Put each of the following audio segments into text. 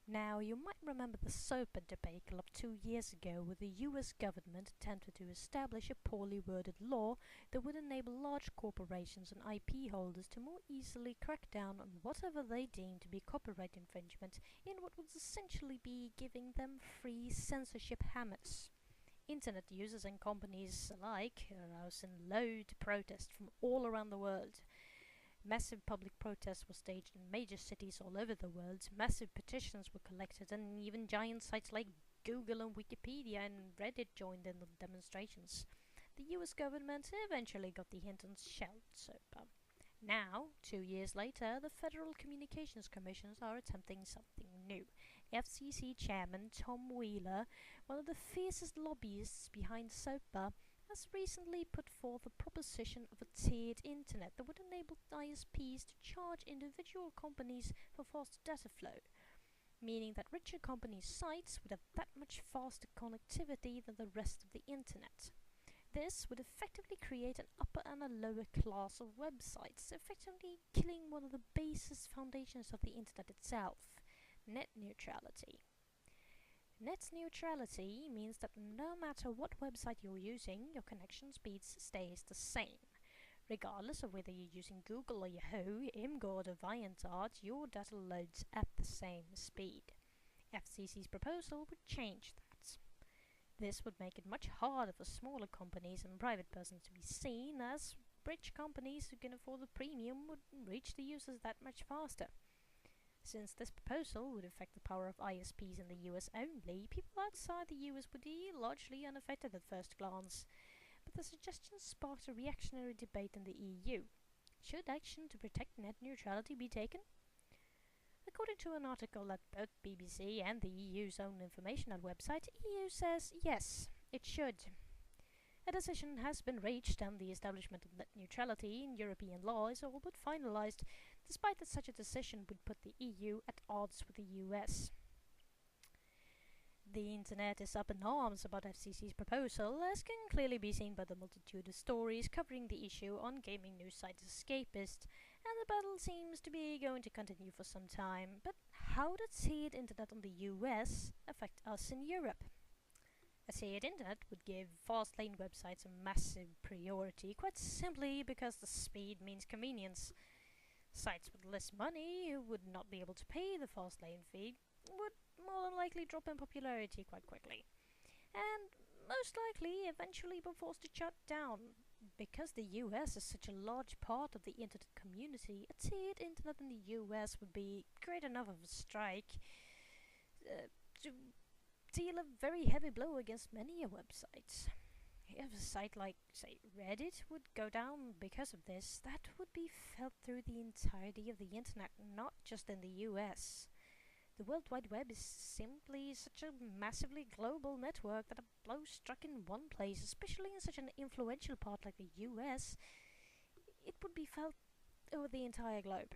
Now, you might remember the SOPA debacle of 2 years ago, where the US government attempted to establish a poorly worded law that would enable large corporations and IP holders to more easily crack down on whatever they deemed to be copyright infringement in what would essentially be giving them free censorship hammers. Internet users and companies alike aroused in loud protest from all around the world. Massive public protests were staged in major cities all over the world, massive petitions were collected, and even giant sites like Google and Wikipedia and Reddit joined in the demonstrations. The US government eventually got the hint and shelved SOPA. Now, 2 years later, the Federal Communications Commissions are attempting something new. FCC Chairman Tom Wheeler, one of the fiercest lobbyists behind SOPA, has recently put forth a proposition of a tiered internet that would enable ISPs to charge individual companies for fast data flow, meaning that richer companies' sites would have that much faster connectivity than the rest of the internet. This would effectively create an upper and a lower class of websites, effectively killing one of the basis foundations of the internet itself: net neutrality. Net neutrality means that no matter what website you're using, your connection speeds stays the same. Regardless of whether you're using Google or Yahoo, Imgur or ViantArt, your data loads at the same speed. FCC's proposal would change that. This would make it much harder for smaller companies and private persons to be seen, as rich companies who can afford the premium would reach the users that much faster. Since this proposal would affect the power of ISPs in the US only, people outside the US would be largely unaffected at first glance. But the suggestion sparked a reactionary debate in the EU. Should action to protect net neutrality be taken? According to an article at both BBC and the EU's own information website, EU says yes, it should. A decision has been reached, and the establishment of net neutrality in European law is all but finalized, despite that such a decision would put the EU at odds with the US. The internet is up in arms about FCC's proposal, as can clearly be seen by the multitude of stories covering the issue on gaming news sites Escapist, and the battle seems to be going to continue for some time. But how does tiered internet on the US affect us in Europe? A tiered internet would give fast lane websites a massive priority, quite simply because the speed means convenience. Sites with less money, who would not be able to pay the fast lane fee, would more than likely drop in popularity quite quickly, and most likely eventually be forced to shut down. Because the US is such a large part of the internet community, a tiered internet in the US would be great enough of a strike to deal a very heavy blow against many websites. If a site like, say, Reddit would go down because of this, that would be felt through the entirety of the internet, not just in the US. The World Wide Web is simply such a massively global network that a blow struck in one place, especially in such an influential part like the US, it would be felt over the entire globe.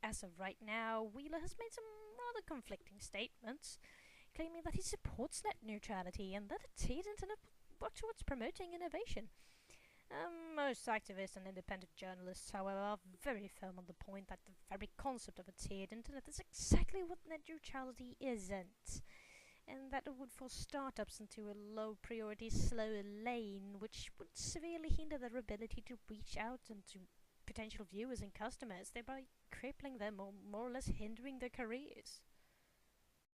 As of right now, Wheeler has made some rather conflicting statements, claiming that he supports net neutrality and that a tiered internet would work towards promoting innovation. Most activists and independent journalists, however, are very firm on the point that the very concept of a tiered internet is exactly what net neutrality isn't, and that it would force startups into a low-priority, slower lane, which would severely hinder their ability to reach out and to potential viewers and customers, thereby crippling them or more or less hindering their careers.